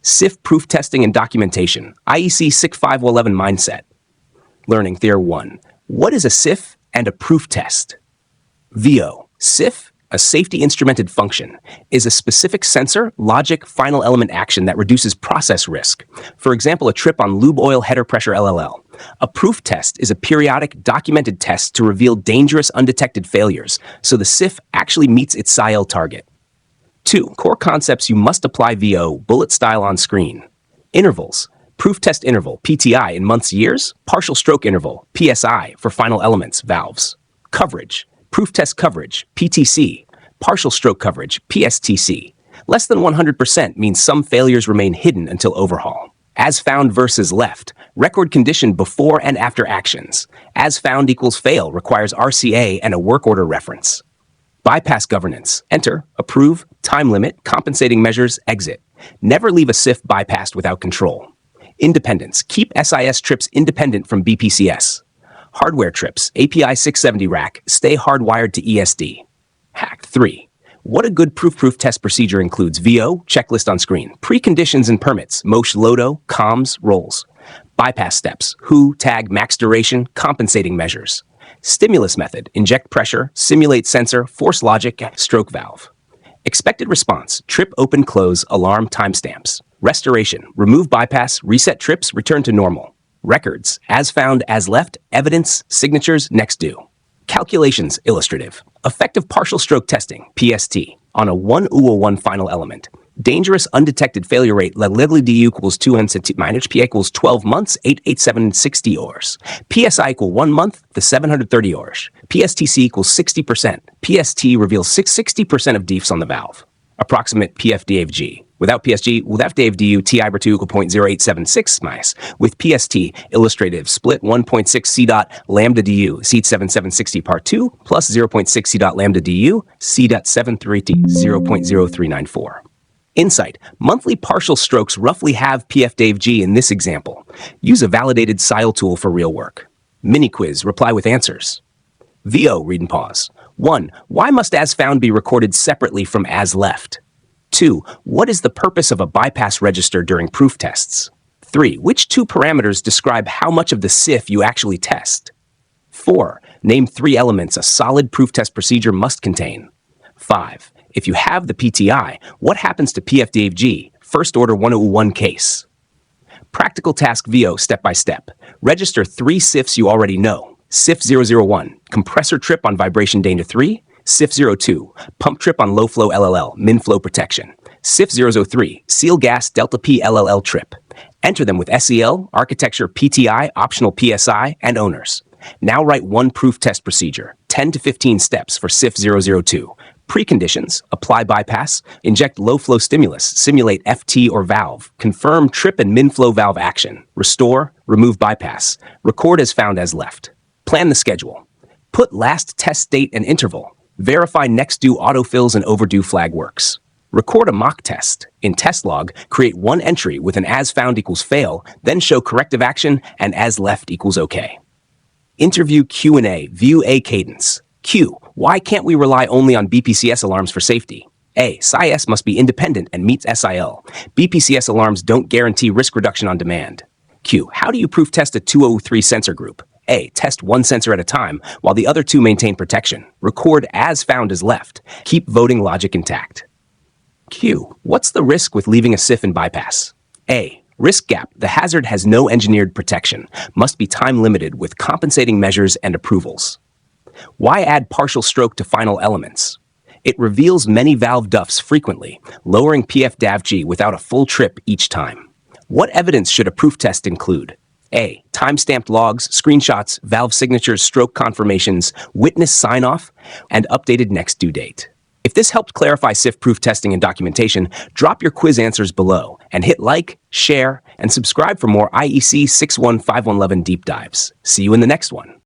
SIF proof testing and documentation, IEC 6511 mindset. Learning Theory 1. What is a SIF and a proof test? VO. SIF, a safety instrumented function, is a specific sensor, logic, final element action that reduces process risk. For example, a trip on lube oil header pressure LLL. A proof test is a periodic, documented test to reveal dangerous, undetected failures, so the SIF actually meets its SIL target. 2. Core concepts you must apply VO, bullet style on screen. Intervals. Proof test interval, PTI, in months, years. Partial stroke interval, PSI, for final elements, valves. Coverage. Proof test coverage, PTC. Partial stroke coverage, PSTC. Less than 100% means some failures remain hidden until overhaul. As found versus left. Record condition before and after actions. As found equals fail requires RCA and a work order reference. Bypass governance. Enter, approve, time limit, compensating measures, exit. Never leave a SIF bypassed without control. Independence. Keep SIS trips independent from BPCS. Hardware trips, API 670 rack, stay hardwired to ESD. Hack 3. What a good proof test procedure includes VO, checklist on screen, preconditions and permits, MOSH, LODO, comms, roles. Bypass steps, who, tag, max duration, compensating measures. Stimulus method, inject pressure, simulate sensor, force logic, stroke valve. Expected response, trip open close, alarm timestamps. Restoration, remove bypass, reset trips, return to normal. Records, as found, as left, evidence, signatures, next due. Calculations, illustrative. Effective partial stroke testing, PST, on a 1 final element. Dangerous undetected failure rate, legally DU equals 2 n minus P equals 12 months, 88760 hours. PSI equal 1 month, the 730 hours. PSTC equals 60%. PST reveals 60% of defs on the valve. Approximate PFDavg. Without PSG, without DAVDU, T over 2 equal 0.0876 minus. With PST, illustrative, split 1.6 C dot lambda DU, C 7760 part 2, plus 0.6 C dot lambda DU, C dot 730 0.0394. Insight. Monthly partial strokes roughly have PFDavg in this example. Use a validated SIL tool for real work. Mini quiz. Reply with answers. VO. Read and pause. 1. Why must as found be recorded separately from as left? 2. What is the purpose of a bypass register during proof tests? 3. Which 2 parameters describe how much of the SIF you actually test? 4. Name 3 elements a solid proof test procedure must contain. 5. If you have the PTI, what happens to PFDavg, first order 101 case? Practical task VO step by step. Register 3 SIFs you already know. SIF 001, compressor trip on vibration danger 3. SIF 02, pump trip on low flow LLL, min flow protection. SIF 003, seal gas delta P LLL trip. Enter them with SEL, architecture, PTI, optional PSI, and owners. Now write 1 proof test procedure, 10 to 15 steps for SIF 002. Preconditions, apply bypass, inject low flow stimulus, simulate FT or valve, confirm trip and min flow valve action, restore, remove bypass, record as found as left. Plan the schedule. Put last test date and interval. Verify next due autofills and overdue flag works. Record a mock test. In test log, create 1 entry with an as found equals fail, then show corrective action and as left equals okay. Interview Q&A, view A cadence. Q. Why can't we rely only on BPCS alarms for safety? A. SIS must be independent and meets SIL. BPCS alarms don't guarantee risk reduction on demand. Q. How do you proof test a 203 sensor group? A. Test 1 sensor at a time, while the other 2 maintain protection. Record as found as left. Keep voting logic intact. Q. What's the risk with leaving a SIF in bypass? A. Risk gap. The hazard has no engineered protection. Must be time limited with compensating measures and approvals. Why add partial stroke to final elements? It reveals many valve duffs frequently, lowering PFDavg without a full trip each time. What evidence should a proof test include? A. Timestamped logs, screenshots, valve signatures, stroke confirmations, witness sign-off, and updated next due date. If this helped clarify SIF proof testing and documentation, drop your quiz answers below and hit like, share, and subscribe for more IEC 61511 deep dives. See you in the next one.